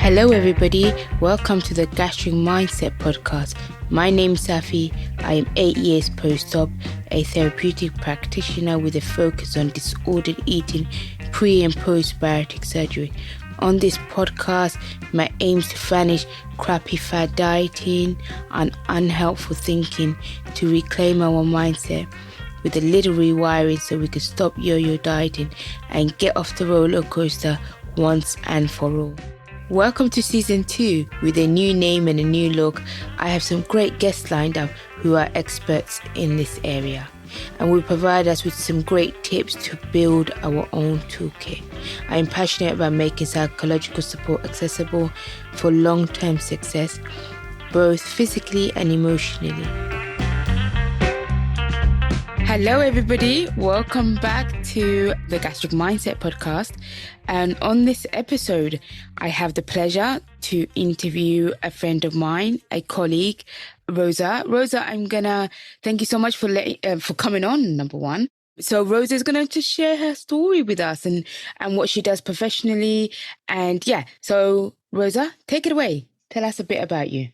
Hello everybody, welcome to the Gastric Mindset podcast. My name is Safi. I am 8 years post-op, a therapeutic practitioner with a focus on disordered eating pre and post-bariatric surgery. On this podcast, my aim is to vanish crappy fad dieting and unhelpful thinking to reclaim our mindset with a little rewiring so we can stop yo-yo dieting and get off the roller coaster once and for all. Welcome to season 2 with a new name and a new look. I have some great guests lined up who are experts in this area and will provide us with some great tips to build our own toolkit. I am passionate about making psychological support accessible for long-term success, both physically and emotionally. Hello everybody, welcome back to the Gastric Mindset podcast. And on this episode, I have the pleasure to interview a friend of mine, a colleague, Rosa. Rosa, I'm gonna thank you so much for coming on, number one. So Rosa is gonna just share her story with us and what she does professionally. And yeah, so Rosa, take it away. Tell us a bit about you.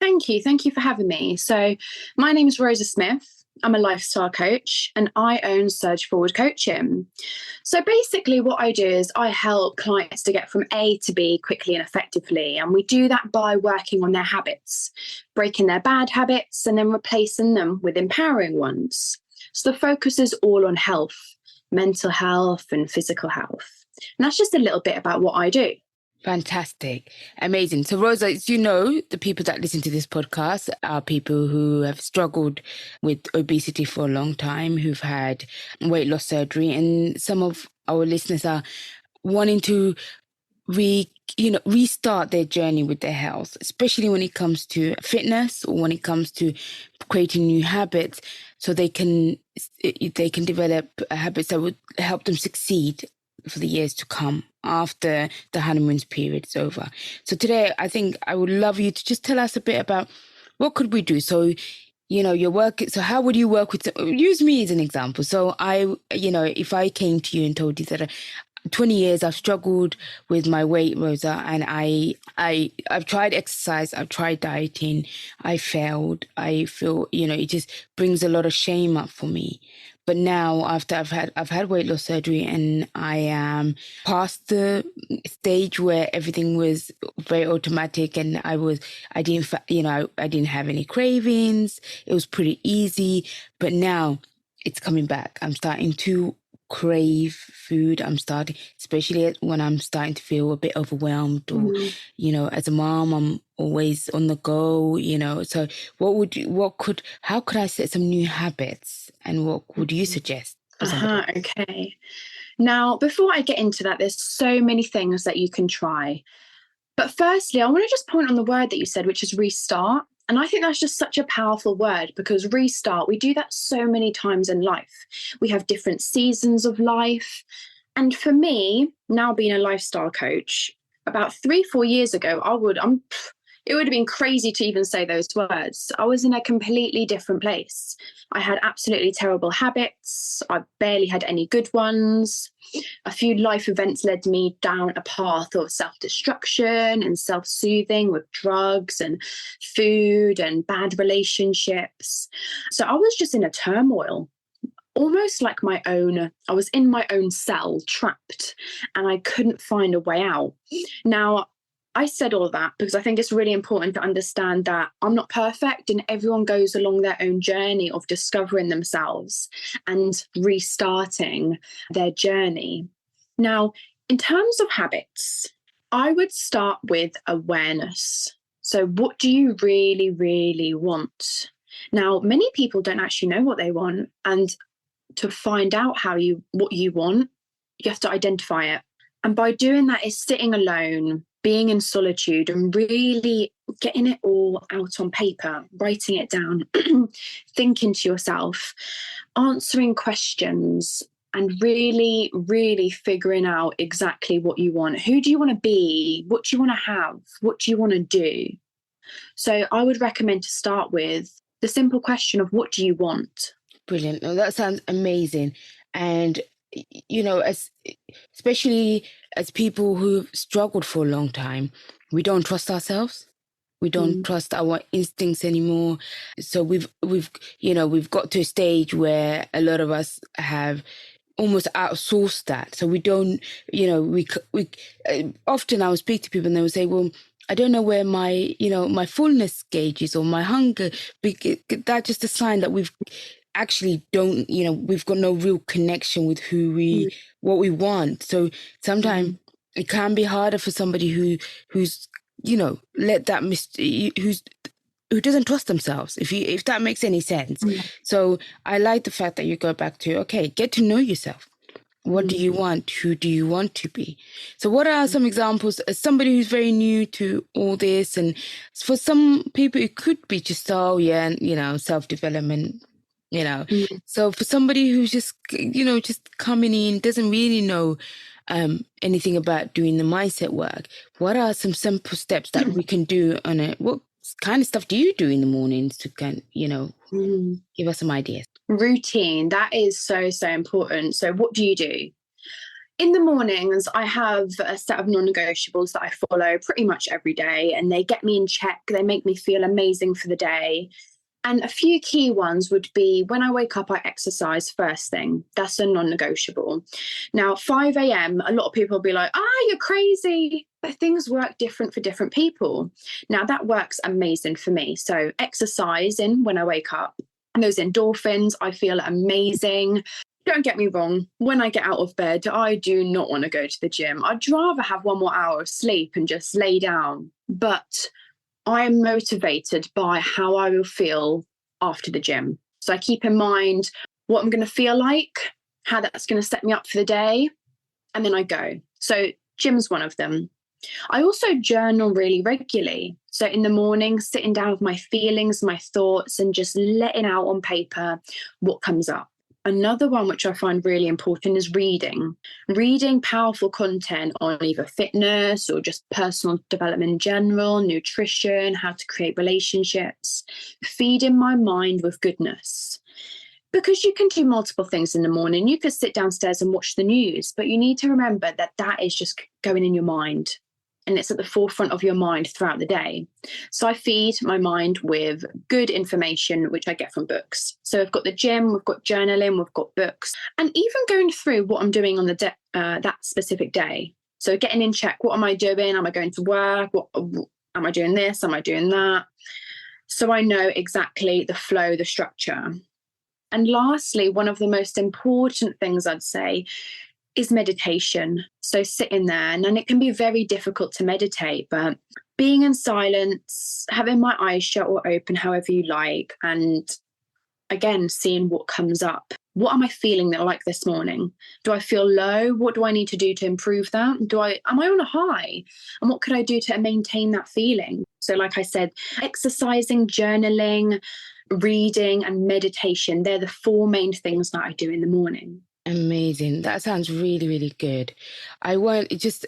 Thank you. Thank you for having me. So my name is Rosa Smith. I'm a lifestyle coach and I own Surge Forward Coaching. So basically what I do is I help clients to get from A to B quickly and effectively. And we do that by working on their habits, breaking their bad habits and then replacing them with empowering ones. So the focus is all on health, mental health and physical health. And that's just a little bit about what I do. Fantastic. Amazing. So Rosa, as you know, the people that listen to this podcast are people who have struggled with obesity for a long time, who've had weight loss surgery, and some of our listeners are wanting to restart their journey with their health, especially when it comes to fitness or when it comes to creating new habits so they can develop habits that would help them succeed for the years to come after the honeymoon's period is over. So today, I think I would love you to just tell us a bit about what could we do. So, your work. So how would you work with, use me as an example. So if I came to you and told you that 20 years I've struggled with my weight, Rosa, and I've tried exercise, I've tried dieting, I failed. I feel, it just brings a lot of shame up for me. But now after I've had weight loss surgery and I am past the stage where everything was very automatic and I didn't have any cravings. It was pretty easy, but now it's coming back. I'm starting to crave food. Especially when I'm starting to feel a bit overwhelmed or, as a mom, I'm always on the go, so how could I set some new habits and what would you suggest? Okay. Now, before I get into that, there's so many things that you can try. But firstly, I want to just point on the word that you said, which is restart. And I think that's just such a powerful word because restart, we do that so many times in life. We have different seasons of life. And for me, now being a lifestyle coach, about 3-4 years ago, it would have been crazy to even say those words. I was in a completely different place. I had absolutely terrible habits. I barely had any good ones. A few life events led me down a path of self-destruction and self-soothing with drugs and food and bad relationships. So I was just in a turmoil, almost like I was in my own cell, trapped, and I couldn't find a way out. Now, I said all that because I think it's really important to understand that I'm not perfect and everyone goes along their own journey of discovering themselves and restarting their journey. Now, in terms of habits, I would start with awareness. So what do you really, really want? Now, many people don't actually know what they want. And to find out what you want, you have to identify it. And by doing that is sitting alone, being in solitude and really getting it all out on paper, writing it down, thinking to yourself, answering questions and really, really figuring out exactly what you want. Who do you want to be? What do you want to have? What do you want to do? So I would recommend to start with the simple question of what do you want? Brilliant. Oh, that sounds amazing. And especially as people who've struggled for a long time, we don't trust ourselves. We don't trust our instincts anymore. So we've got to a stage where a lot of us have almost outsourced that. So we don't, we often I will speak to people and they will say, well, I don't know where my fullness gauge is or my hunger. That's just a sign that we've actually don't, we've got no real connection with what we want. So sometimes it can be harder for somebody who's let that who doesn't trust themselves, if that makes any sense. So I like the fact that you go back to, okay, get to know yourself. What do you want? Who do you want to be? So what are some examples as somebody who's very new to all this? And for some people, it could be just, self-development, So for somebody who's just, just coming in, doesn't really know anything about doing the mindset work, what are some simple steps that we can do on it? What kind of stuff do you do in the mornings to give us some ideas? Routine, that is so important. So what do you do? In the mornings, I have a set of non-negotiables that I follow pretty much every day, and they get me in check. They make me feel amazing for the day. And a few key ones would be when I wake up, I exercise first thing. That's a non-negotiable. Now, 5 a.m., a lot of people will be like, you're crazy. But things work different for different people. Now, that works amazing for me. So exercising when I wake up, and those endorphins, I feel amazing. Don't get me wrong. When I get out of bed, I do not want to go to the gym. I'd rather have 1 more hour of sleep and just lay down. But I am motivated by how I will feel after the gym. So I keep in mind what I'm going to feel like, how that's going to set me up for the day, and then I go. So gym's one of them. I also journal really regularly. So in the morning, sitting down with my feelings, my thoughts, and just letting out on paper what comes up. Another one which I find really important is reading. Reading powerful content on either fitness or just personal development in general, nutrition, how to create relationships, feeding my mind with goodness. Because you can do multiple things in the morning. You could sit downstairs and watch the news, but you need to remember that that is just going in your mind. And it's at the forefront of your mind throughout the day. So I feed my mind with good information, which I get from books. So we've got the gym, we've got journaling, we've got books, and even going through what I'm doing on that specific day. So getting in check, what am I doing? Am I going to work? Am I doing this? Am I doing that? So I know exactly the flow, the structure. And lastly, one of the most important things I'd say is meditation. So sitting there, and it can be very difficult to meditate, but being in silence, having my eyes shut or open, however you like, and again, seeing what comes up. What am I feeling like this morning? Do I feel low? What do I need to do to improve that? Am I on a high? And what could I do to maintain that feeling? So like I said, exercising, journaling, reading, and meditation, they're the 4 main things that I do in the morning. Amazing. That sounds really, really good. I want just,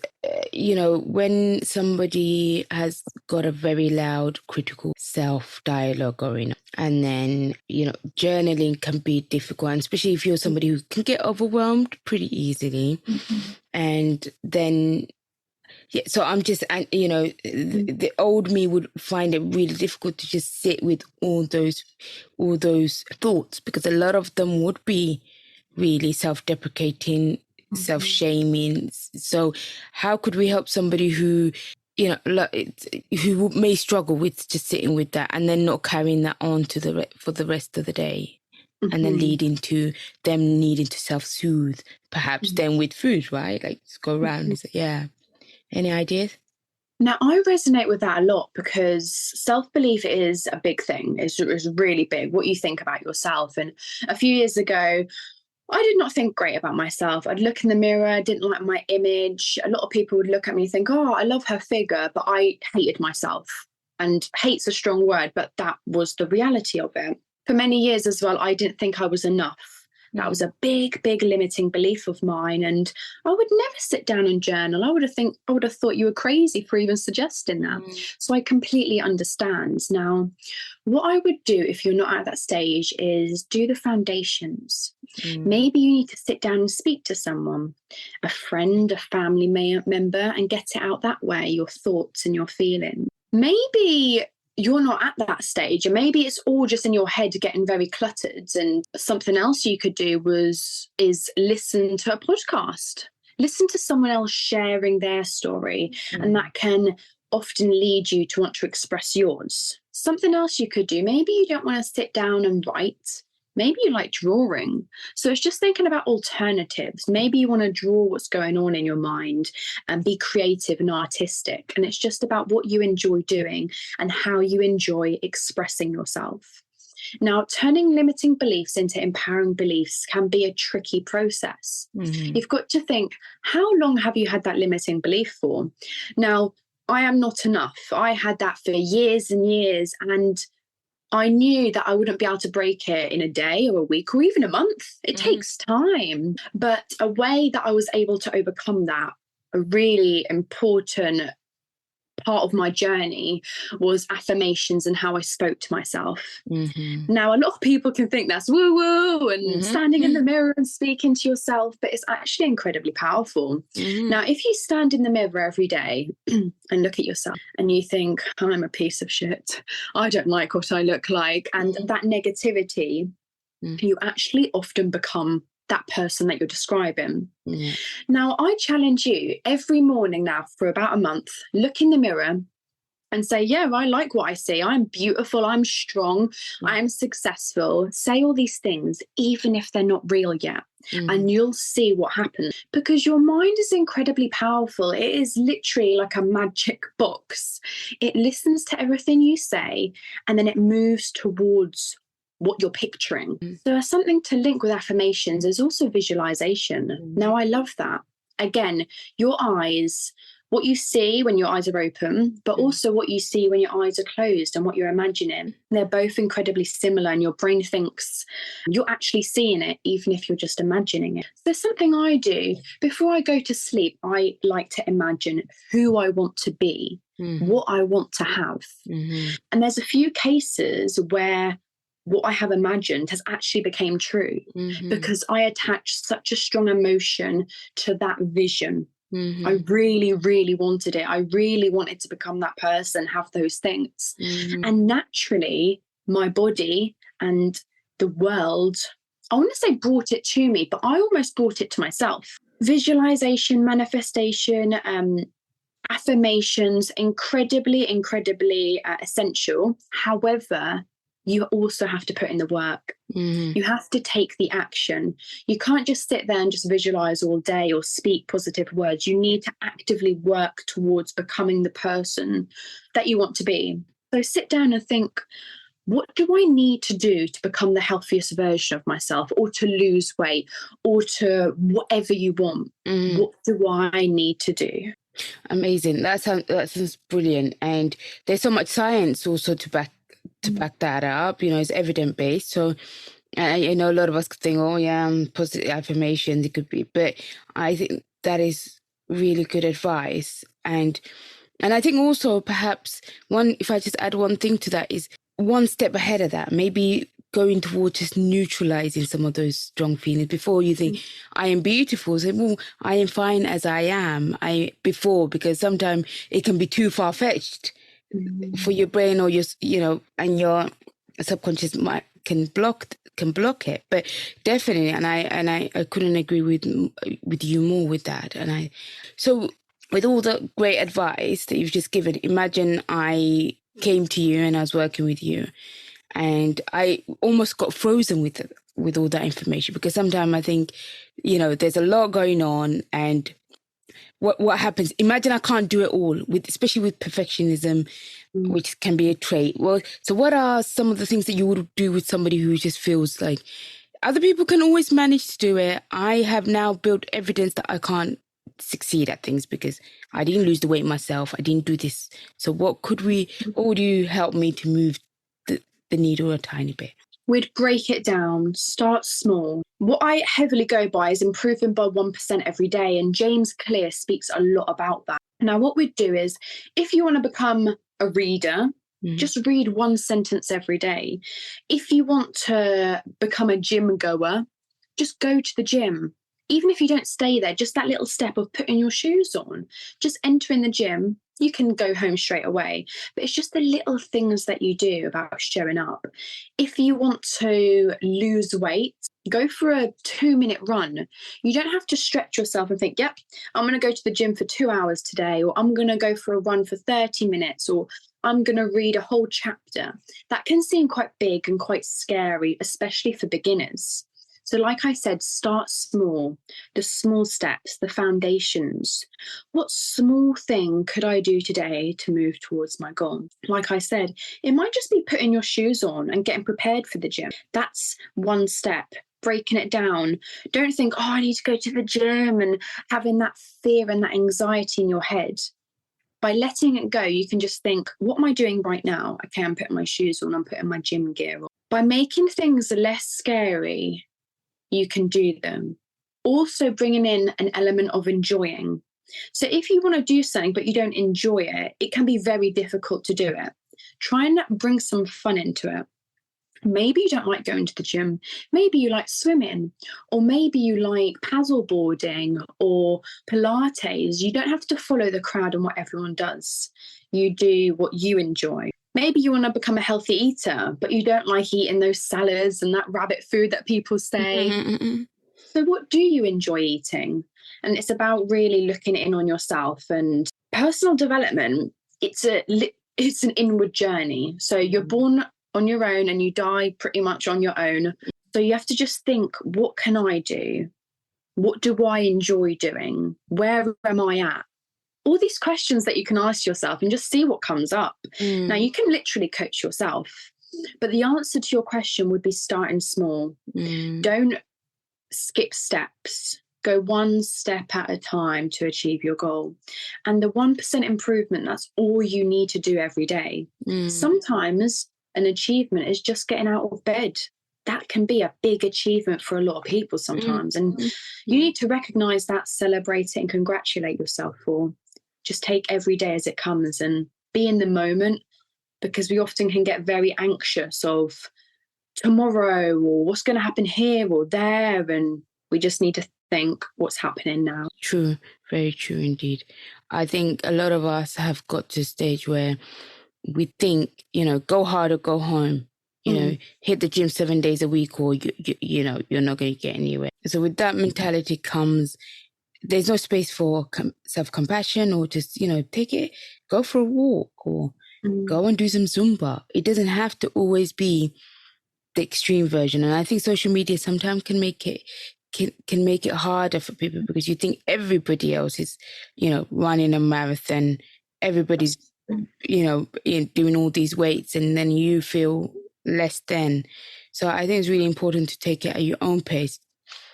when somebody has got a very loud, critical self-dialogue going on, and then, journaling can be difficult, and especially if you're somebody who can get overwhelmed pretty easily. And then, so I'm just, the old me would find it really difficult to just sit with all those thoughts, because a lot of them would be really self-deprecating, self-shaming. So how could we help somebody who may struggle with just sitting with that and then not carrying that on to for the rest of the day, and then leading to them needing to self-soothe, perhaps then with food, right? Like just go around and say, yeah. Any ideas? Now, I resonate with that a lot, because self-belief is a big thing. It's really big, what you think about yourself. And a few years ago, I did not think great about myself. I'd look in the mirror, didn't like my image. A lot of people would look at me and think, I love her figure, but I hated myself. And hate's a strong word, but that was the reality of it. For many years as well, I didn't think I was enough. That was a big, big limiting belief of mine. And I would never sit down and journal. I would have thought you were crazy for even suggesting that. So I completely understand. Now, what I would do if you're not at that stage is do the foundations. Maybe you need to sit down and speak to someone, a friend, a family member, and get it out that way, your thoughts and your feelings. Maybe you're not at that stage, and maybe it's all just in your head getting very cluttered. And something else you could do is listen to a podcast, listen to someone else sharing their story, and that can often lead you to want to express yours. Something else you could do, maybe you don't want to sit down and write. Maybe you like drawing. So it's just thinking about alternatives. Maybe you want to draw what's going on in your mind and be creative and artistic. And it's just about what you enjoy doing and how you enjoy expressing yourself. Now, turning limiting beliefs into empowering beliefs can be a tricky process. You've got to think, how long have you had that limiting belief for? Now, I am not enough. I had that for years and years, and I knew that I wouldn't be able to break it in a day or a week or even a month. It takes time. But a way that I was able to overcome that, a really important part of my journey, was affirmations and how I spoke to myself. Now, a lot of people can think that's woo-woo and standing in the mirror and speaking to yourself, but it's actually incredibly powerful. Now, if you stand in the mirror every day and look at yourself and you think, I'm a piece of shit, I don't like what I look like, and that negativity, you actually often become that person that you're describing. Now, I challenge you every morning now for about a month, look in the mirror and say, yeah, I like what I see. I'm beautiful. I'm strong. I am successful. Say all these things, even if they're not real yet. And you'll see what happens, because your mind is incredibly powerful. It is literally like a magic box. It listens to everything you say, and then it moves towards what you're picturing. So something to link with affirmations is also visualization. Now, I love that. Again, your eyes, what you see when your eyes are open, but also what you see when your eyes are closed and what you're imagining. They're both incredibly similar, and your brain thinks you're actually seeing it, even if you're just imagining it. There's something I do before I go to sleep. I like to imagine who I want to be, what I want to have. And there's a few cases where what I have imagined has actually become true, because I attach such a strong emotion to that vision. I really, really wanted it. I really wanted to become that person, have those things. And naturally, my body and the world, I want to say brought it to me, but I almost brought it to myself. Visualization, manifestation, affirmations, incredibly, incredibly essential. However, you also have to put in the work. You have to take the action. You can't just sit there and just visualize all day or speak positive words. You need to actively work towards becoming the person that you want to be. So sit down and think, what do I need to do to become the healthiest version of myself, or to lose weight, or to whatever you want? What do I need to do? Amazing. That sounds brilliant. And there's so much science also to back that up, it's evidence based. So I know a lot of us could think, oh yeah, positive affirmations, it could be, but I think that is really good advice. And I think also perhaps if I just add one thing to that, is one step ahead of that, maybe going towards just neutralizing some of those strong feelings before you think I am beautiful. Say, well, I am fine as I am. Because sometimes it can be too far-fetched for your brain, or and your subconscious mind can block it. But definitely, and I couldn't agree with you more with that. And so with all the great advice that you've just given, imagine I came to you and I was working with you, and I almost got frozen with all that information, because sometimes I think, there's a lot going on, and what happens? Imagine I can't do it all, especially with perfectionism, which can be a trait. Well, so what are some of the things that you would do with somebody who just feels like other people can always manage to do it? I have now built evidence that I can't succeed at things because I didn't lose the weight myself. I didn't do this. So what would you help me to move the needle a tiny bit? We'd break it down, start small. What I heavily go by is improving by 1% every day. And James Clear speaks a lot about that. Now, what we'd do is, if you want to become a reader, just read one sentence every day. If you want to become a gym goer, just go to the gym. Even if you don't stay there, just that little step of putting your shoes on, just entering the gym. You can go home straight away, but it's just the little things that you do about showing up. If you want to lose weight, go for a 2-minute run. You don't have to stretch yourself and think, yep, I'm going to go to the gym for 2 hours today, or I'm going to go for a run for 30 minutes, or I'm going to read a whole chapter. That can seem quite big and quite scary, especially for beginners. So like I said, start small, the small steps, the foundations. What small thing could I do today to move towards my goal? Like I said, it might just be putting your shoes on and getting prepared for the gym. That's one step. Breaking it down. Don't think, oh, I need to go to the gym, and having that fear and that anxiety in your head. By letting it go, you can just think, what am I doing right now? Okay, I'm putting my shoes on, I'm putting my gym gear on. By making things less scary, you can do them. Also bringing in an element of enjoying. So if you want to do something but you don't enjoy it, it can be very difficult to do it. Try and bring some fun into it. Maybe you don't like going to the gym. Maybe you like swimming, or maybe you like paddleboarding or Pilates. You don't have to follow the crowd and what everyone does. You do what you enjoy. Maybe you want to become a healthy eater, but you don't like eating those salads and that rabbit food that people say. So what do you enjoy eating? And it's about really looking in on yourself. And personal development, it's an inward journey. So you're born on your own and you die pretty much on your own. So you have to just think, what can I do? What do I enjoy doing? Where am I at? All these questions that you can ask yourself and just see what comes up. Now, you can literally coach yourself, but the answer to your question would be starting small. Don't skip steps. Go one step at a time to achieve your goal. And the 1% improvement, that's all you need to do every day. Sometimes an achievement is just getting out of bed. That can be a big achievement for a lot of people sometimes. And you need to recognize that, celebrate it, and congratulate yourself for. Just take every day as it comes and be in the moment, because we often can get very anxious of tomorrow or what's going to happen here or there. And we just need to think what's happening now. True. Very true indeed. I think a lot of us have got to a stage where we think, go hard or go home. Hit the gym 7 days a week, or you're not going to get anywhere. So with that mentality comes, there's no space for self-compassion, or just, go for a walk, or go and do some Zumba. It doesn't have to always be the extreme version. And I think social media sometimes can make it harder for people, because you think everybody else is, running a marathon, everybody's, doing all these weights, and then you feel less than. So I think it's really important to take it at your own pace.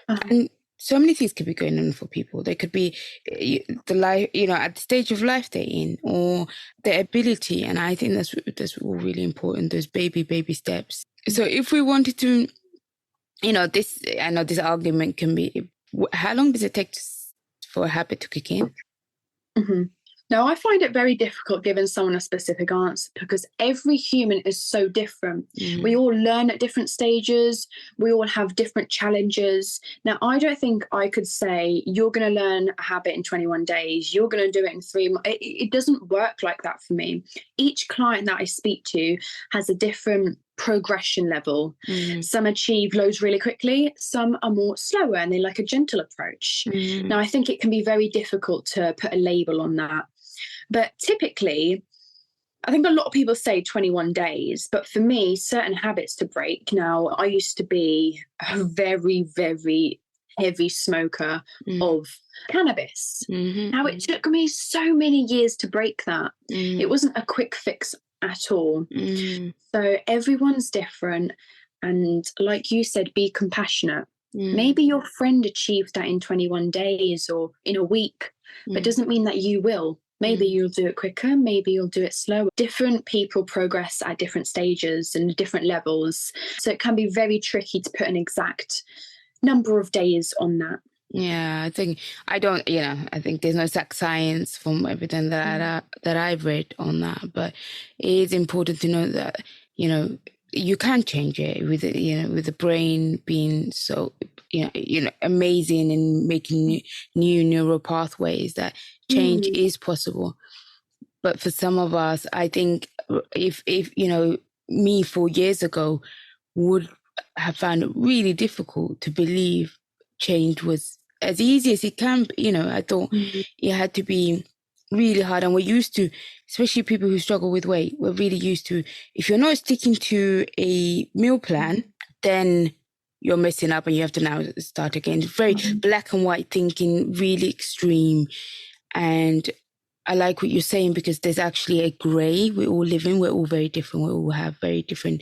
And so many things could be going on for people. They could be the life, at the stage of life they're in, or their ability. And I think that's all really important, those baby steps. So if we wanted to, I know this argument can be, how long does it take for a habit to kick in? Now, I find it very difficult giving someone a specific answer, because every human is so different. We all learn at different stages. We all have different challenges. Now, I don't think I could say, you're going to learn a habit in 21 days. You're going to do it in 3 months. It doesn't work like that for me. Each client that I speak to has a different progression level. Some achieve loads really quickly. Some are more slower and they like a gentle approach. Now, I think it can be very difficult to put a label on that. But typically, I think a lot of people say 21 days, but for me, certain habits to break. Now, I used to be a very, very heavy smoker of cannabis. Now, it took me so many years to break that. It wasn't a quick fix at all. So everyone's different. And like you said, be compassionate. Maybe your friend achieved that in 21 days or in a week, but doesn't mean that you will. Maybe you'll do it quicker, maybe you'll do it slower. Different people progress at different stages and different levels. So it can be very tricky to put an exact number of days on that. Yeah, I think there's no exact science from everything that I've read on that, but it is important to know that, you can change it with with the brain being so, amazing and making new neural pathways, that change is possible. But for some of us, I think if me 4 years ago would have found it really difficult to believe change was as easy as it can be. I thought it had to be really hard. And we're used to, especially people who struggle with weight, we're really used to, if you're not sticking to a meal plan, then you're messing up and you have to now start again. It's very black and white thinking, really extreme. And I like what you're saying, because there's actually a grey. We all live in, we're all very different. We all have very different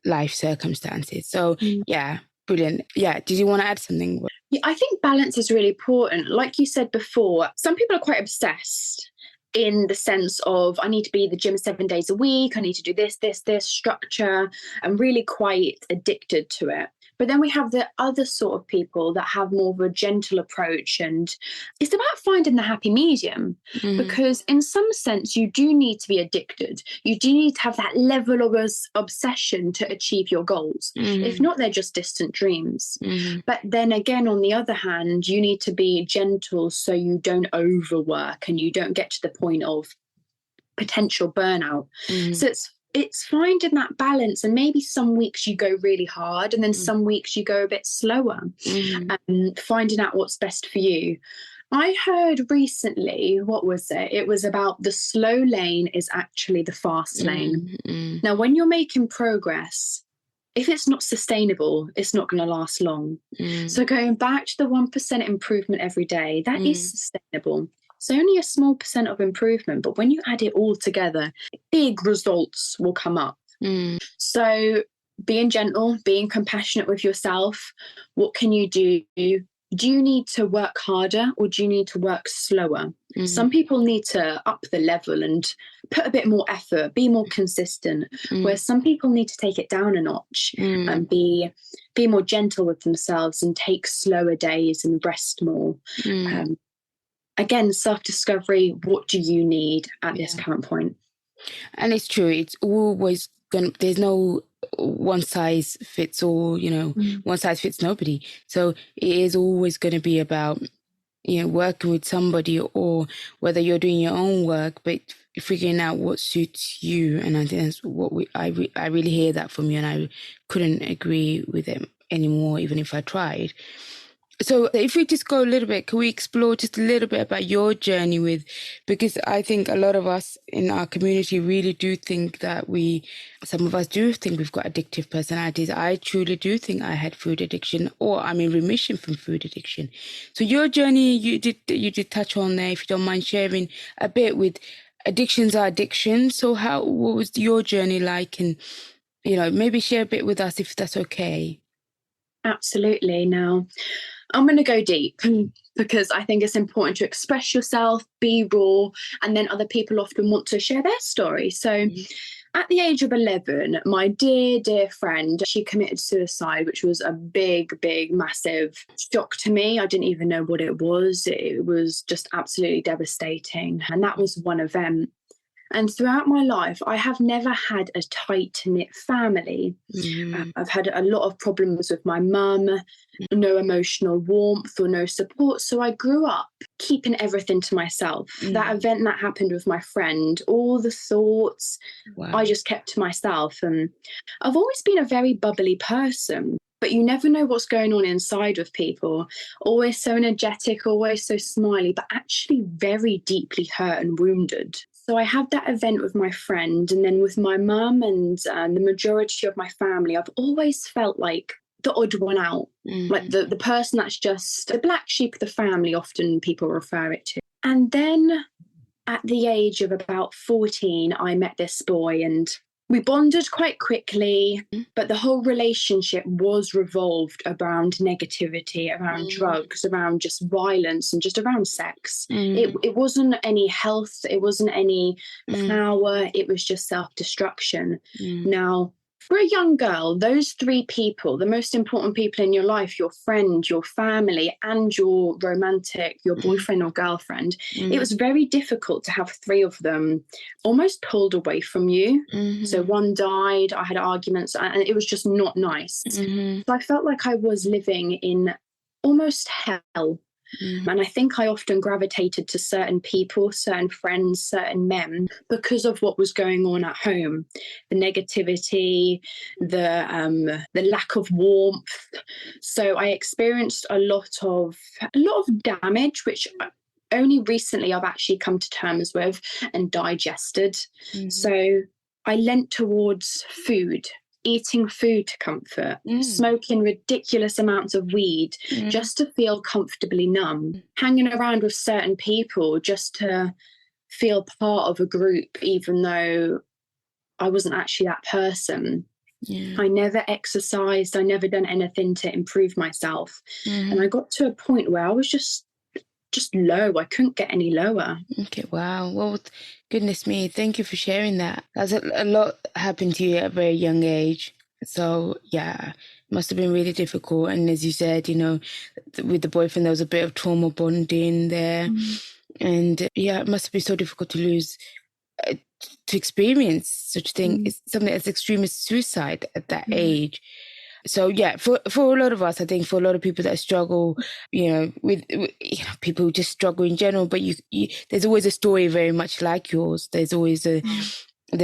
life circumstances. So yeah, brilliant. Yeah, did you want to add something? Yeah, I think balance is really important. Like you said before, some people are quite obsessed in the sense of, I need to be at the gym 7 days a week, I need to do this structure, and really quite addicted to it. But then we have the other sort of people that have more of a gentle approach, and it's about finding the happy medium, because in some sense you do need to be addicted. You do need to have that level of obsession to achieve your goals. If not, they're just distant dreams. But then again, on the other hand, you need to be gentle so you don't overwork and you don't get to the point of potential burnout. So it's finding that balance, and maybe some weeks you go really hard and then some weeks you go a bit slower, and finding out what's best for you. I heard recently, what was it? It was about the slow lane is actually the fast lane. Now, when you're making progress, if it's not sustainable, it's not going to last long. So going back to the 1% improvement every day, that is sustainable. It's only a small percent of improvement, but when you add it all together, big results will come up. So being gentle, being compassionate with yourself, what can you do? Do you need to work harder, or do you need to work slower? Some people need to up the level and put a bit more effort, be more consistent, where some people need to take it down a notch and be more gentle with themselves and take slower days and rest more. Again, self-discovery, what do you need at this current point? And it's true, it's always there's no one size fits all, one size fits nobody. So it is always going to be about, working with somebody, or whether you're doing your own work, but figuring out what suits you. And I think that's what I really hear that from you, and I couldn't agree with it anymore, even if I tried. So if we just go a little bit, can we explore just a little bit about your journey because I think a lot of us in our community really do think that some of us do think we've got addictive personalities. I truly do think I had food addiction, or I'm in remission from food addiction. So your journey, you did touch on there, if you don't mind sharing a bit with addictions are addictions. So what was your journey like? And, maybe share a bit with us if that's okay. Absolutely. Now, I'm going to go deep because I think it's important to express yourself, be raw, and then other people often want to share their story. So at the age of 11, my dear, dear friend, she committed suicide, which was a big, big, massive shock to me. I didn't even know what it was. It was just absolutely devastating. And that was one event. And throughout my life, I have never had a tight-knit family. I've had a lot of problems with my mum, no emotional warmth or no support. So I grew up keeping everything to myself. That event that happened with my friend, all the thoughts, I just kept to myself. And I've always been a very bubbly person, but you never know what's going on inside of people. Always so energetic, always so smiley, but actually very deeply hurt and wounded. So I had that event with my friend, and then with my mum and the majority of my family, I've always felt like the odd one out, like the person that's just the black sheep of the family, often people refer it to. And then at the age of about 14, I met this boy, and we bonded quite quickly, but the whole relationship was revolved around negativity, around drugs, around just violence, and just around sex. It wasn't any health, it wasn't any power, it was just self-destruction. Now, for a young girl, those three people, the most important people in your life, your friend, your family, and your romantic, your boyfriend or girlfriend, it was very difficult to have three of them almost pulled away from you. So one died, I had arguments, and it was just not nice. So I felt like I was living in almost hell. And I think I often gravitated to certain people, certain friends, certain men, because of what was going on at home. The negativity, the lack of warmth. So I experienced a lot of damage, which only recently I've actually come to terms with and digested. So I leant towards food, eating food to comfort, smoking ridiculous amounts of weed just to feel comfortably numb, hanging around with certain people just to feel part of a group, even though I wasn't actually that person. I never exercised, I never done anything to improve myself. And I got to a point where I was just low. I couldn't get any lower. Okay, wow. Well, goodness me, thank you for sharing that. That's a lot happened to you at a very young age. So, yeah, it must have been really difficult. And as you said, you know, with the boyfriend, there was a bit of trauma bonding there. And yeah, it must be so difficult to lose, to experience such a thing. It's something as extreme as suicide at that age. So yeah, for a lot of us, I think for a lot of people that struggle, you know, with people who just struggle in general, but you there's always a story very much like yours. There's always there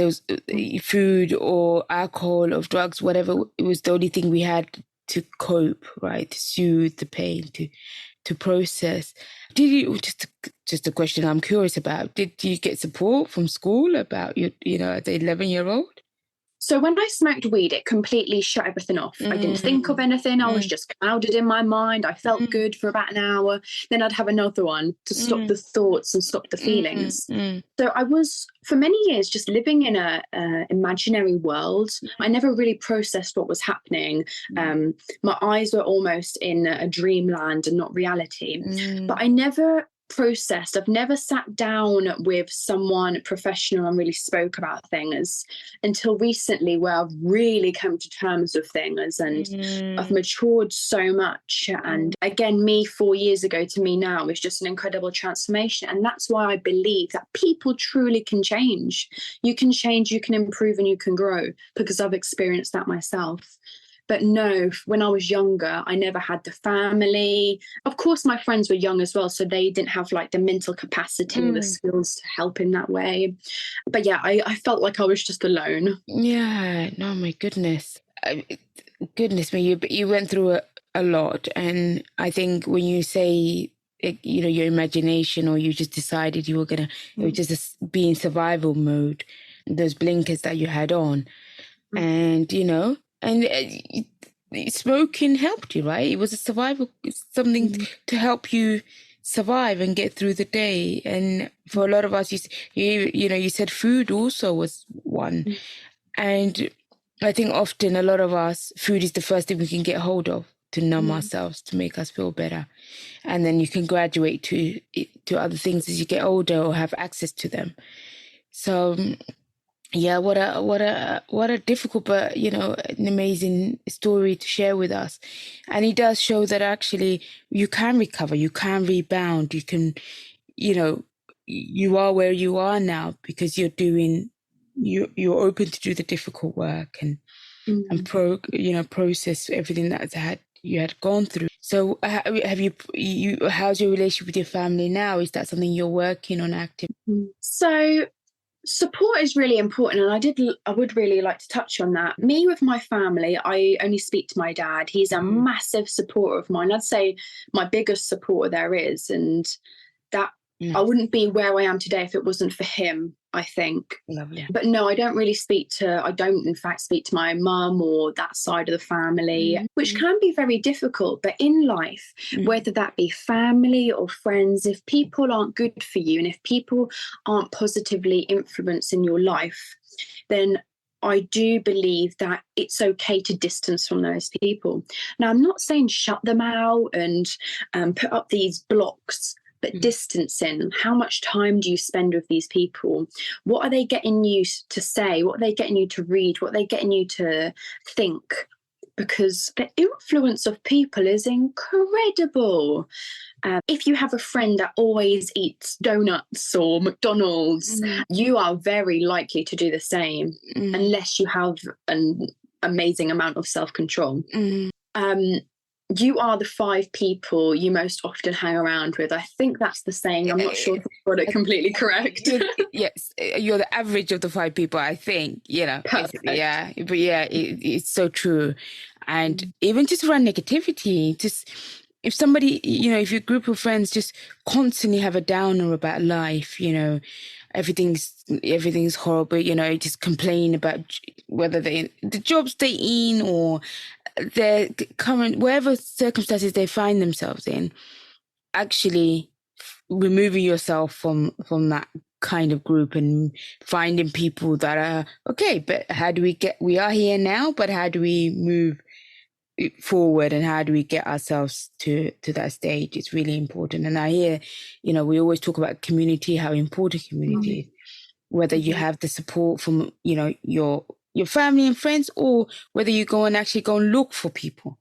was food or alcohol or drugs, whatever. It was the only thing we had to cope, right? To soothe the pain, to process. Did you, just a question I'm curious about, did you get support from school about your, you know, as an 11-year-old? So when I smoked weed, it completely shut everything off. I didn't think of anything. I was just clouded in my mind. I felt good for about an hour. Then I'd have another one to stop the thoughts and stop the feelings. So I was, for many years, just living in a imaginary world. I never really processed what was happening. My eyes were almost in a dreamland and not reality. But I never processed. I've never sat down with someone professional and really spoke about things until recently, where I've really come to terms with things and I've matured so much. And again, me 4 years ago to me now is just an incredible transformation. And that's why I believe that people truly can change. You can change, you can improve, and you can grow, because I've experienced that myself. But no, when I was younger, I never had the family. Of course, my friends were young as well, so they didn't have like the mental capacity or the skills to help in that way. But yeah, I felt like I was just alone. Yeah, no, my goodness. Goodness me, you went through a lot. And I think when you say, you know, your imagination, or you just decided you were going to, it was just be in survival mode, those blinkers that you had on. And, you know, and smoking helped you, right? It was a survival, something to help you survive and get through the day. And for a lot of us, you know, you said food also was one. And I think often a lot of us, food is the first thing we can get hold of to numb ourselves, to make us feel better. And then you can graduate to other things as you get older or have access to them. So yeah, what a difficult, but, you know, an amazing story to share with us. And it does show that actually you can recover, you can rebound, you can, you know, you are where you are now because you're open to do the difficult work and process everything that you had gone through. So have you how's your relationship with your family now? Is that something you're working on actively? So support is really important, and I would really like to touch on that. Me, with my family, I only speak to my dad. He's a massive supporter of mine. I'd say my biggest supporter there is, and that I wouldn't be where I am today if it wasn't for him, I think. Lovely. But no, I don't in fact speak to my mum or that side of the family, which can be very difficult. But in life, whether that be family or friends, if people aren't good for you and if people aren't positively influencing your life, then I do believe that it's okay to distance from those people. Now, I'm not saying shut them out and put up these blocks, but distancing. How much time do you spend with these people? What are they getting you to say? What are they getting you to read? What are they getting you to think? Because the influence of people is incredible. If you have a friend that always eats donuts or McDonald's, you are very likely to do the same unless you have an amazing amount of self-control. You are the 5 people you most often hang around with. I think that's the saying. I'm not sure if I got it completely correct. Yes, you're the average of the 5 people, I think, basically, yeah. But yeah, it's so true. And even just around negativity, just if somebody, if your group of friends just constantly have a downer about life, everything's horrible, just complain about whether the jobs they in or their current, whatever circumstances they find themselves in, actually removing yourself from that kind of group and finding people that are okay, but we are here now, but how do we move forward and how do we get ourselves to that stage? It's really important. And I hear, we always talk about community, how important community is, whether you have the support from, your family and friends, or whether you go and look for people.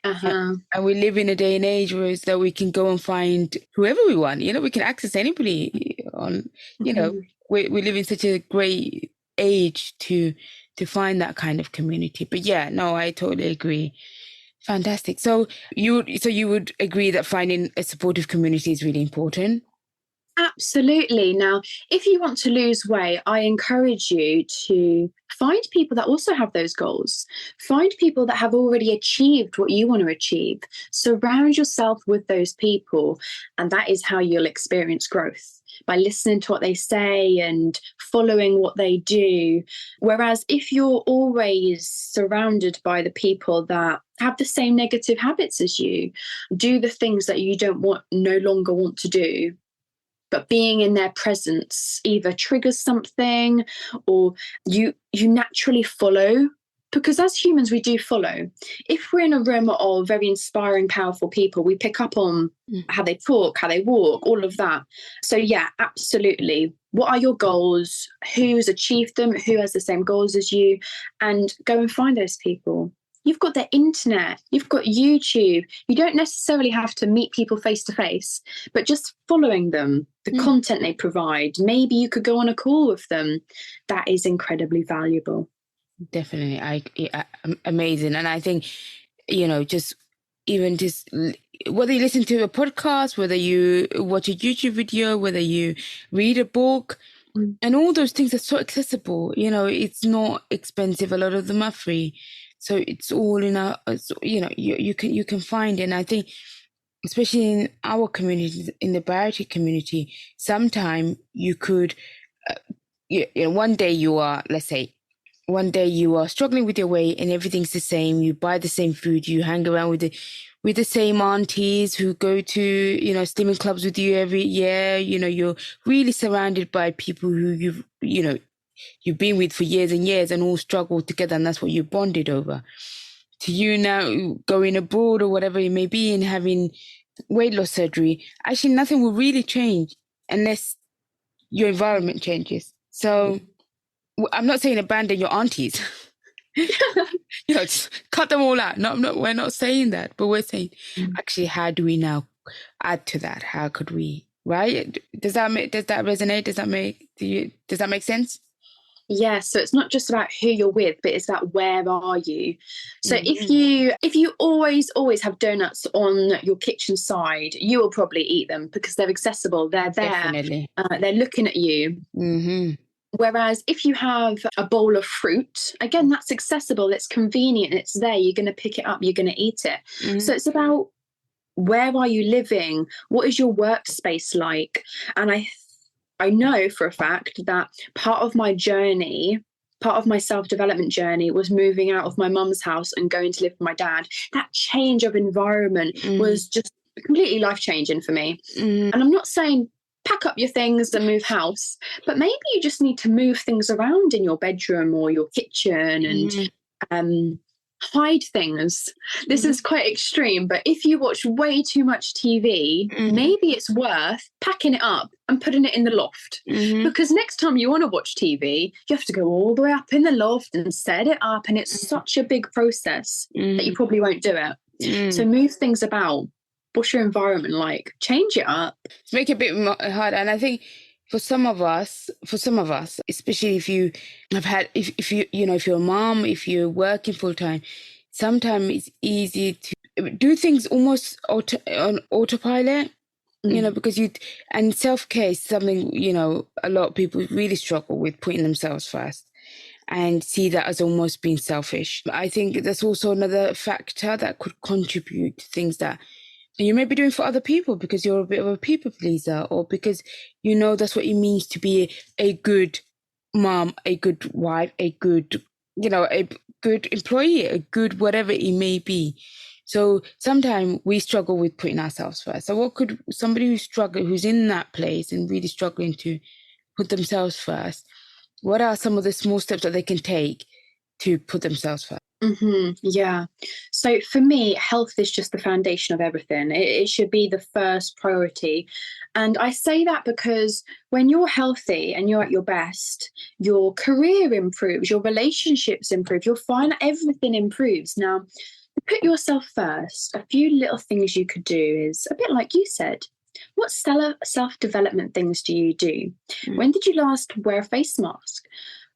And we live in a day and age where it's that we can go and find whoever we want. We can access anybody on, we live in such a great age to find that kind of community. But yeah, no, I totally agree. Fantastic. So you would agree that finding a supportive community is really important? Absolutely. Now, if you want to lose weight, I encourage you to find people that also have those goals. Find people that have already achieved what you want to achieve. Surround yourself with those people, and that is how you'll experience growth, by listening to what they say and following what they do. Whereas if you're always surrounded by the people that have the same negative habits as you, do the things that you no longer want to do, but being in their presence either triggers something, or you naturally follow, because as humans, we do follow. If we're in a room of very inspiring, powerful people, we pick up on how they talk, how they walk, all of that. So yeah, absolutely. What are your goals? Who's achieved them? Who has the same goals as you? And go and find those people. You've got the internet, you've got YouTube. You don't necessarily have to meet people face to face, but just following them, the content they provide. Maybe you could go on a call with them. That is incredibly valuable. Definitely. Amazing. And I think, just whether you listen to a podcast, whether you watch a YouTube video, whether you read a book, and all those things are so accessible. It's not expensive. A lot of them are free. So it's all in you can find it. And I think, especially in our community, in the bariatric community, sometimes you could, one day you are struggling with your weight and everything's the same. You buy the same food, you hang around with the same aunties who go to, slimming clubs with you every year. You're really surrounded by people who you've been with for years and years and all struggle together, and that's what you bonded over. To you now going abroad or whatever it may be and having weight loss surgery, actually nothing will really change unless your environment changes. So I'm not saying abandon your aunties. Just cut them all out. We're not saying that, but we're saying actually, how do we now add to that? How could we, right? Does that resonate? Does that make sense? Yeah, so it's not just about who you're with, but it's about where are you. So if you always have donuts on your kitchen side, you will probably eat them because they're accessible. They're there. Definitely. They're looking at you. Whereas if you have a bowl of fruit, again, that's accessible. It's convenient. It's there. You're going to pick it up. You're going to eat it. So it's about, where are you living? What is your workspace like? And I know for a fact that part of my self-development journey was moving out of my mum's house and going to live with my dad. That change of environment was just completely life-changing for me. And I'm not saying pack up your things and move house. But maybe you just need to move things around in your bedroom or your kitchen and hide things. This is quite extreme, but if you watch way too much TV, maybe it's worth packing it up and putting it in the loft. Because next time you want to watch TV, you have to go all the way up in the loft and set it up. And it's such a big process that you probably won't do it. So move things about. What's your environment like? Change it up. To make it a bit more harder. And I think for some of us, especially if you have had, if you're a mom, if you're working full time, sometimes it's easy to do things almost on autopilot, because and self-care is something, a lot of people really struggle with, putting themselves first and see that as almost being selfish. I think that's also another factor that could contribute to things that you may be doing for other people because you're a bit of a people pleaser, or because that's what it means to be a good mom, a good wife, a good, a good employee, a good whatever it may be. So sometimes we struggle with putting ourselves first. So what could somebody who's in that place and really struggling to put themselves first, what are some of the small steps that they can take to put themselves first? Yeah. So for me, health is just the foundation of everything. It should be the first priority. And I say that because when you're healthy and you're at your best, your career improves, your relationships improve, you'll find that everything improves. Now, to put yourself first, a few little things you could do is a bit like you said. What self-development things do you do? When did you last wear a face mask?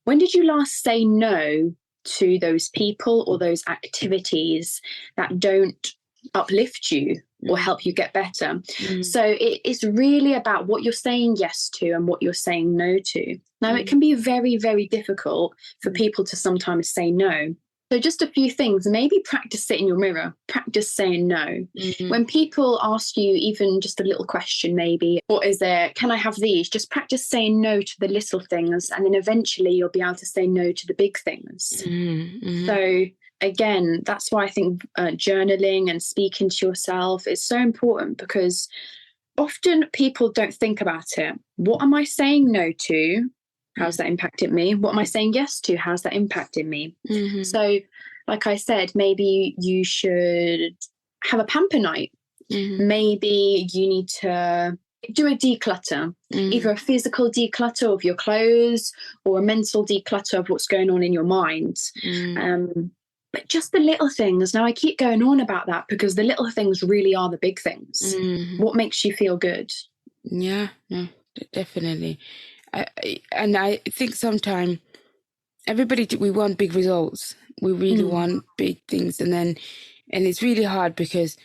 When did you last say no to those people or those activities that don't uplift you or help you get better? So it's really about what you're saying yes to and what you're saying no to. Now, it can be very, very difficult for people to sometimes say no. So just a few things, maybe practice it in your mirror, practice saying no. When people ask you even just a little question, maybe, what is there, can I have these? Just practice saying no to the little things, and then eventually you'll be able to say no to the big things. So again, that's why I think journaling and speaking to yourself is so important, because often people don't think about it. What am I saying no to? How's that impacted me? What am I saying yes to? How's that impacted me? So, like I said, maybe you should have a pamper night. Maybe you need to do a declutter, either a physical declutter of your clothes or a mental declutter of what's going on in your mind. But just the little things. Now, I keep going on about that because the little things really are the big things. What makes you feel good? Yeah, no, definitely. And I think sometimes we want big results. We really want big things. And it's really hard because,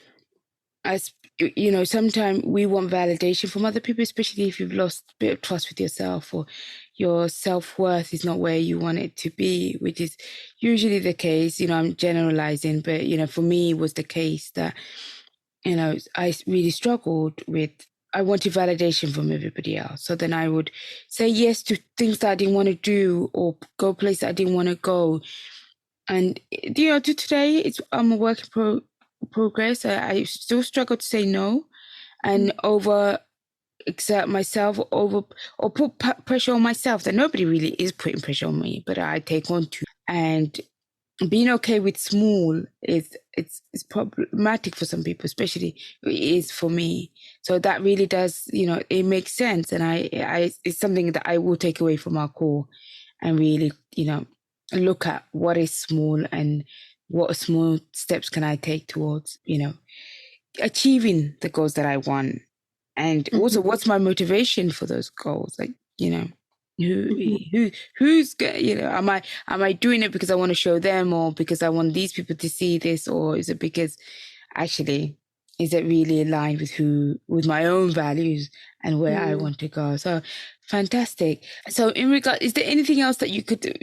sometimes we want validation from other people, especially if you've lost a bit of trust with yourself, or your self-worth is not where you want it to be, which is usually the case. I'm generalizing, but, for me, it was the case that, I really struggled with. I wanted validation from everybody else. So then I would say yes to things that I didn't want to do, or go places I didn't want to go. And, to today, I'm a work in progress. I still struggle to say no and over exert myself or put pressure on myself that nobody really is putting pressure on me, but I take on to. And being okay with small it's problematic for some people, especially it is for me. So that really does, it makes sense. And I it's something that I will take away from our call and really, look at what is small and what small steps can I take towards, achieving the goals that I want. And also, what's my motivation for those goals? Like, who's am I doing it because I want to show them, or because I want these people to see this, or is it because actually is it really aligned with my own values and where I want to go? So fantastic. So in regard, is there anything else that you could,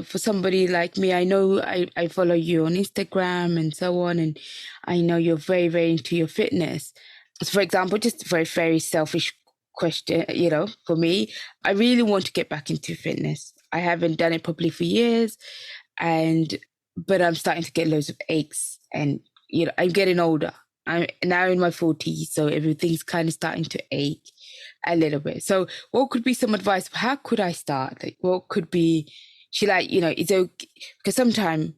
for somebody like me? I know I follow you on Instagram and so on, and I know you're very, very into your fitness. So for example, just a very, very selfish question, for me, I really want to get back into fitness. I haven't done it properly for years, but I'm starting to get loads of aches, and I'm getting older. I'm now in my 40s, so everything's kind of starting to ache. a little bit. So what could be some advice? How could I start? Like, what could be, she like, it's okay, because sometimes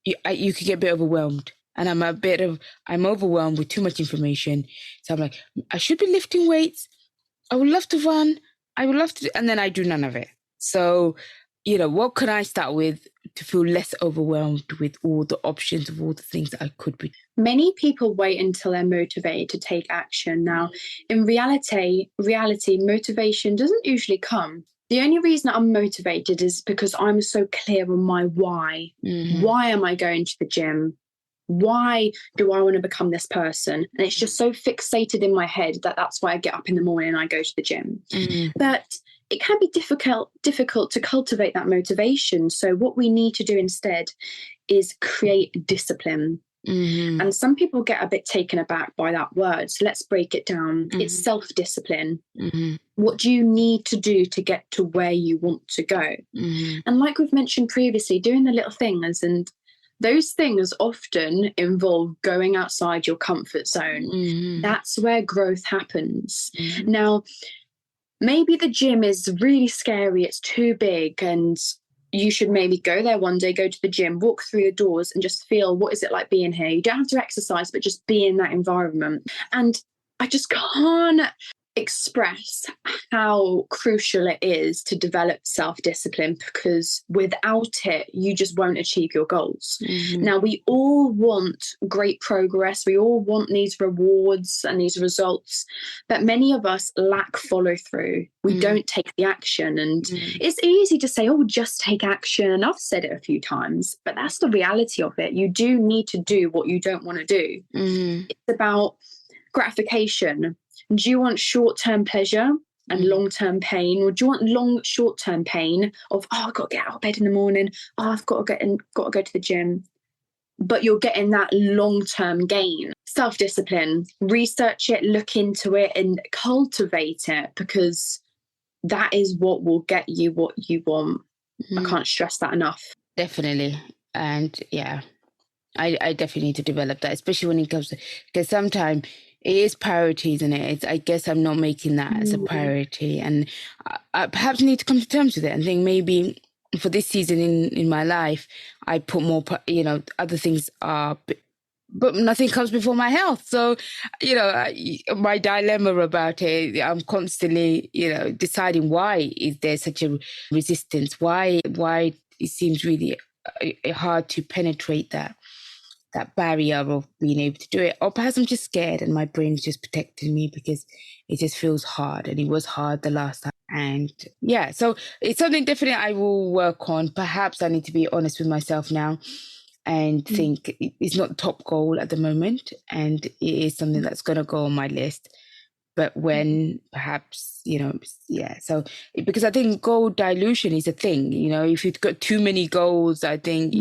you could get a bit overwhelmed, and I'm overwhelmed with too much information. So I'm like, I should be lifting weights. I would love to run. I would love to, and then I do none of it. So, what can I start with to feel less overwhelmed with all the options of all the things that I could be? Many people wait until they're motivated to take action. Now, in reality, motivation doesn't usually come. The only reason I'm motivated is because I'm so clear on my why. Mm-hmm. Why am I going to the gym? Why do I want to become this person? And it's just so fixated in my head that that's why I get up in the morning and I go to the gym. Mm-hmm. But it can be difficult to cultivate that motivation. So what we need to do instead is create discipline. Mm-hmm. And some people get a bit taken aback by that word. So let's break it down. Mm-hmm. It's self-discipline. Mm-hmm. What do you need to do to get to where you want to go? Mm-hmm. And like we've mentioned previously, doing the little things, and those things often involve going outside your comfort zone. Mm-hmm. That's where growth happens. Mm-hmm. Now, maybe the gym is really scary, it's too big, and you should maybe go there one day, go to the gym, walk through the doors and just feel, what is it like being here? You don't have to exercise, but just be in that environment. And I just can't express how crucial it is to develop self-discipline, because without it, you just won't achieve your goals. Mm-hmm. Now, we all want great progress. We all want these rewards and these results, but many of us lack follow through. We don't take the action. And it's easy to say, oh, just take action. I've said it a few times, but that's the reality of it. You do need to do what you don't want to do. It's about gratification. Do you want short-term pleasure and long-term pain, or do you want short-term pain of, oh, I've got to get out of bed in the morning, oh, I've got to go to the gym, but you're getting that long-term gain? Self-discipline, research it, look into it, and cultivate it, because that is what will get you what you want. I can't stress that enough. Definitely. And yeah, I definitely need to develop that, especially when it comes to, because sometimes it is priorities, and I guess I'm not making that as a priority, and I perhaps need to come to terms with it and think maybe for this season in my life, I put more, other things are, but nothing comes before my health. So, my dilemma about it, I'm constantly, deciding why is there such a resistance? Why it seems really hard to penetrate that barrier of being able to do it. Or perhaps I'm just scared and my brain's just protecting me because it just feels hard, and it was hard the last time. And yeah, so it's something definitely I will work on. Perhaps I need to be honest with myself now and think it's not the top goal at the moment, and it is something that's going to go on my list. But when perhaps, so because I think goal dilution is a thing, if you've got too many goals, I think,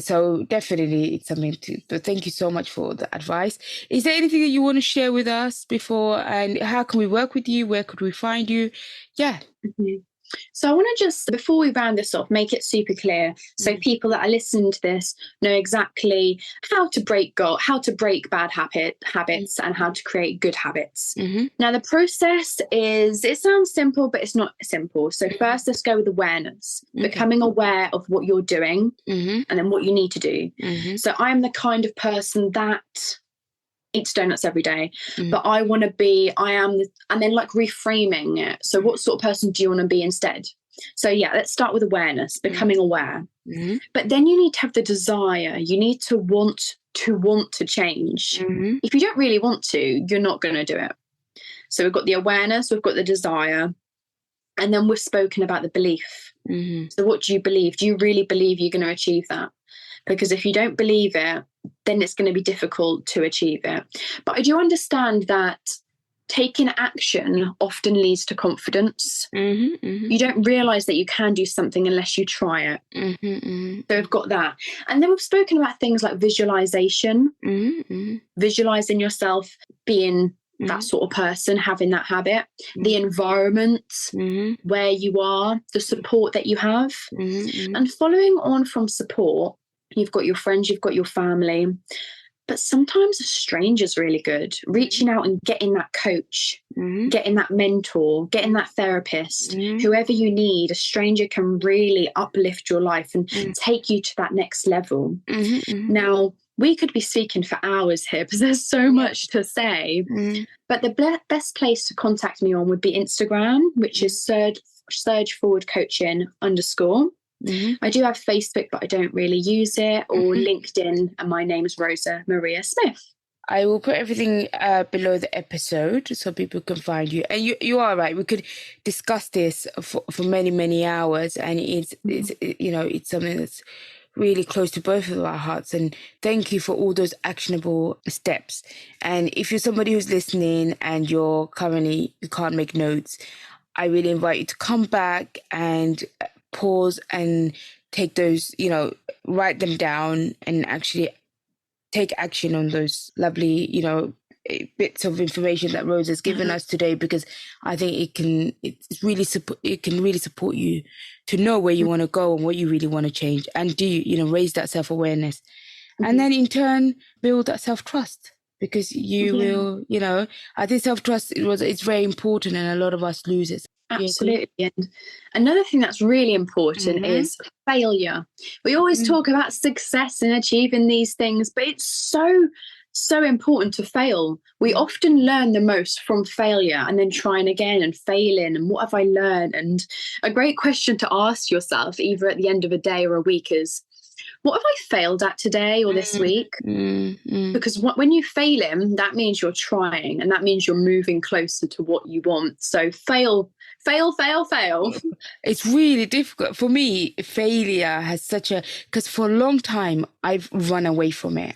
so definitely it's something but thank you so much for the advice. Is there anything that you want to share with us before, and how can we work with you? Where could we find you? Yeah. So I want to just, before we round this off, make it super clear so people that are listening to this know exactly how to break bad habits and how to create good habits. Now, the process it sounds simple, but it's not simple. So first, let's go with awareness, becoming aware of what you're doing and then what you need to do. So I'm the kind of person that eats donuts every day, but I am and then like reframing it. So what sort of person do you want to be instead? So yeah, let's start with awareness, becoming aware. But then you need to have the desire. You need to want to change. If you don't really want to, you're not going to do it. So we've got the awareness, we've got the desire, and then we've spoken about the belief. So what do you believe? Do you really believe you're going to achieve that? Because if you don't believe it, then it's going to be difficult to achieve it. But I do understand that taking action often leads to confidence. You don't realize that you can do something unless you try it. So we've got that. And then we've spoken about things like visualization, visualizing yourself being that sort of person, having that habit, the environment where you are, the support that you have. And following on from support, you've got your friends, you've got your family, But sometimes a stranger's really good. Reaching out and getting that coach, getting that mentor, getting that therapist, whoever you need, a stranger can really uplift your life and take you to that next level. Now, we could be speaking for hours here because there's so much to say. But the best place to contact me on would be Instagram, which is surgeforwardcoaching _. I do have Facebook, but I don't really use it, or LinkedIn, and my name is Rosa-Maria Smith. I will put everything below the episode so people can find you. And you are right. We could discuss this for many, many hours, and it's it's something that's really close to both of our hearts. And thank you for all those actionable steps. And if you're somebody who's listening and you can't make notes, I really invite you to come back and pause and take those, write them down and actually take action on those lovely, bits of information that Rose has given us today, because I think it can really support you to know where you want to go and what you really want to change, and raise that self-awareness, and then in turn build that self-trust, because you will, I think self-trust it's very important, and a lot of us lose it. Absolutely. And another thing that's really important is failure. We always talk about success and achieving these things, but it's so important to fail. We often learn the most from failure and then trying again and failing. And what have I learned? And a great question to ask yourself, either at the end of a day or a week, is, what have I failed at today or this week? Because when you fail him, that means you're trying, and that means you're moving closer to what you want. So fail. It's really difficult for me. Failure has because for a long time I've run away from it.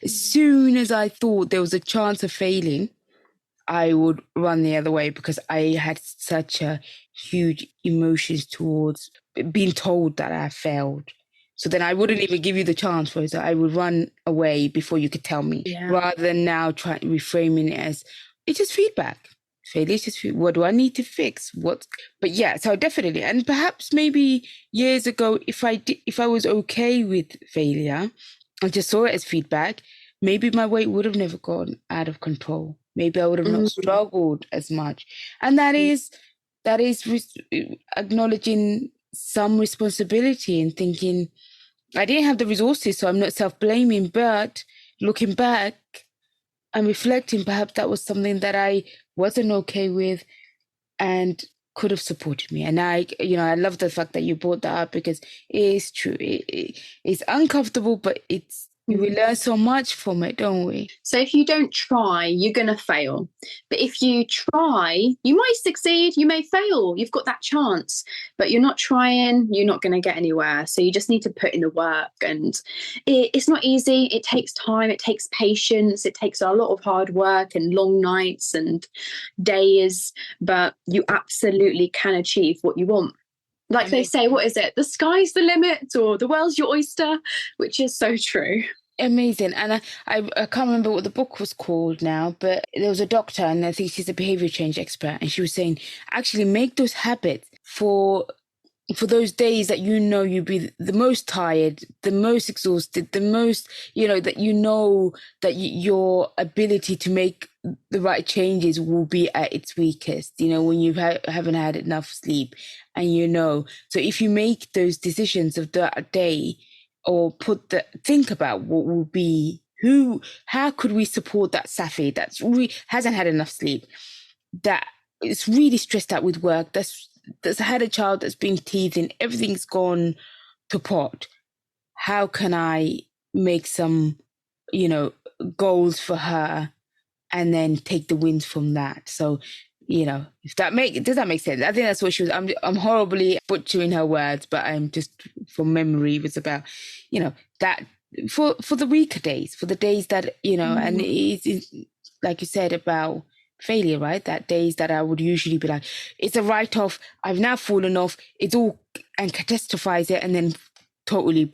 As soon as I thought there was a chance of failing, I would run the other way, because I had such a huge emotions towards being told that I failed. So then I wouldn't even give you the chance for it. So I would run away before you could tell me, rather than now reframing it as, it's just feedback. Failure is just, what do I need to fix? But yeah, so definitely. And perhaps maybe years ago, if I was okay with failure and just saw it as feedback, maybe my weight would have never gone out of control. Maybe I would have not struggled as much. And that is acknowledging some responsibility and thinking, I didn't have the resources, so I'm not self-blaming, but looking back and reflecting, perhaps that was something that I wasn't okay with and could have supported me. And I love the fact that you brought that up, because it is true. It's uncomfortable, but we learn so much from it, don't we? So if you don't try, you're going to fail. But if you try, you might succeed, you may fail. You've got that chance. But you're not trying, you're not going to get anywhere. So you just need to put in the work. And it's not easy. It takes time. It takes patience. It takes a lot of hard work and long nights and days. But you absolutely can achieve what you want. Like they say, what is it? The sky's the limit, or the world's your oyster, which is so true. Amazing. And I can't remember what the book was called now, but there was a doctor, and I think she's a behavior change expert, and she was saying, actually make those habits for those days that you'd be the most tired, the most exhausted, the most, that that your ability to make the right changes will be at its weakest, when you haven't had enough sleep. And so if you make those decisions of that day, or think about what will be, how could we support that Safi that's hasn't had enough sleep, that is really stressed out with work, that's had a child that's been teething, everything's gone to pot. How can I make some, goals for her, and then take the wins from that? So, does that make sense? I think that's what she was. I'm horribly butchering her words, but I'm just from memory. It was about, that for the weaker days, for the days that, and it's like you said about failure, right? That days that I would usually be like, it's a write-off, I've now fallen off, it's all, and catastrophize it, and then totally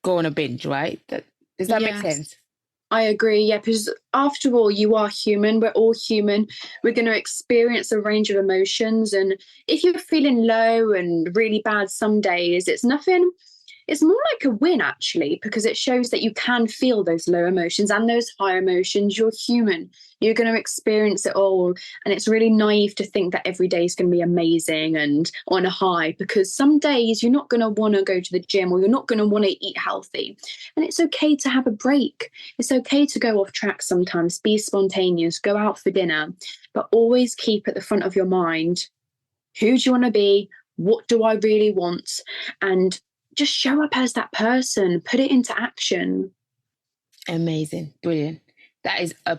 go on a binge, right? Does that make sense? I agree, yeah, because after all, you are human. We're all human. We're going to experience a range of emotions. And if you're feeling low and really bad some days, it's nothing it's more like a win, actually, because it shows that you can feel those low emotions and those high emotions. You're human. You're going to experience it all. And it's really naive to think that every day is going to be amazing and on a high, because some days you're not going to want to go to the gym, or you're not going to want to eat healthy. And it's okay to have a break. It's okay to go off track sometimes, be spontaneous, go out for dinner, but always keep at the front of your mind, who do you want to be? What do I really want? And just show up as that person, put it into action. Amazing. Brilliant. That is a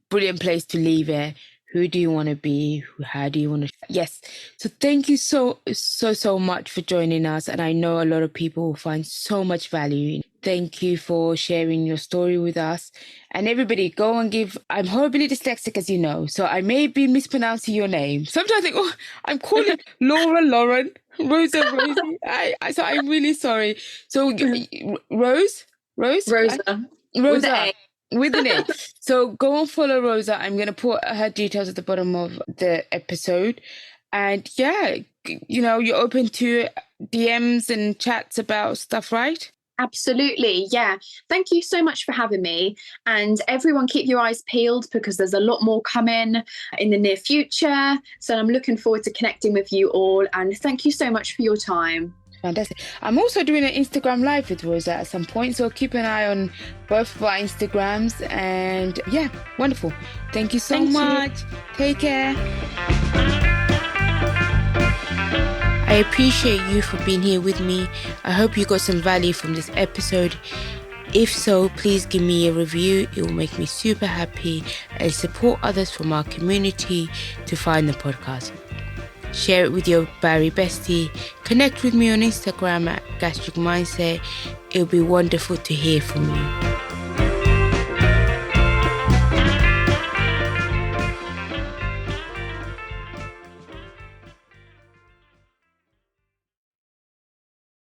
brilliant place to leave it. Who do you want to be? How do you want to? Yes. So thank you so much for joining us. And I know a lot of people will find so much value. Thank you for sharing your story with us. And everybody, go and give. I'm horribly dyslexic, as you know, so I may be mispronouncing your name. Sometimes I think, oh, I'm calling Lauren, Rosa, Rosie. So I'm really sorry. So Rose, Rosa. Rosa. With an A. So go and follow Rosa. I'm going to put her details at the bottom of the episode. And yeah, you're open to DMs and chats about stuff, right? Absolutely. Yeah. Thank you so much for having me. And everyone, keep your eyes peeled, because there's a lot more coming in the near future. So I'm looking forward to connecting with you all. And thank you so much for your time. Fantastic. I'm also doing an Instagram live with Rosa at some point, so keep an eye on both of our Instagrams. And yeah, wonderful. Thank you so much. Take care. I appreciate you for being here with me. I hope you got some value from this episode. If so, please give me a review. It will make me super happy and support others from our community to find the podcast. Share it with your Barry bestie. Connect with me on Instagram at Gastric Mindset. It'll be wonderful to hear from you.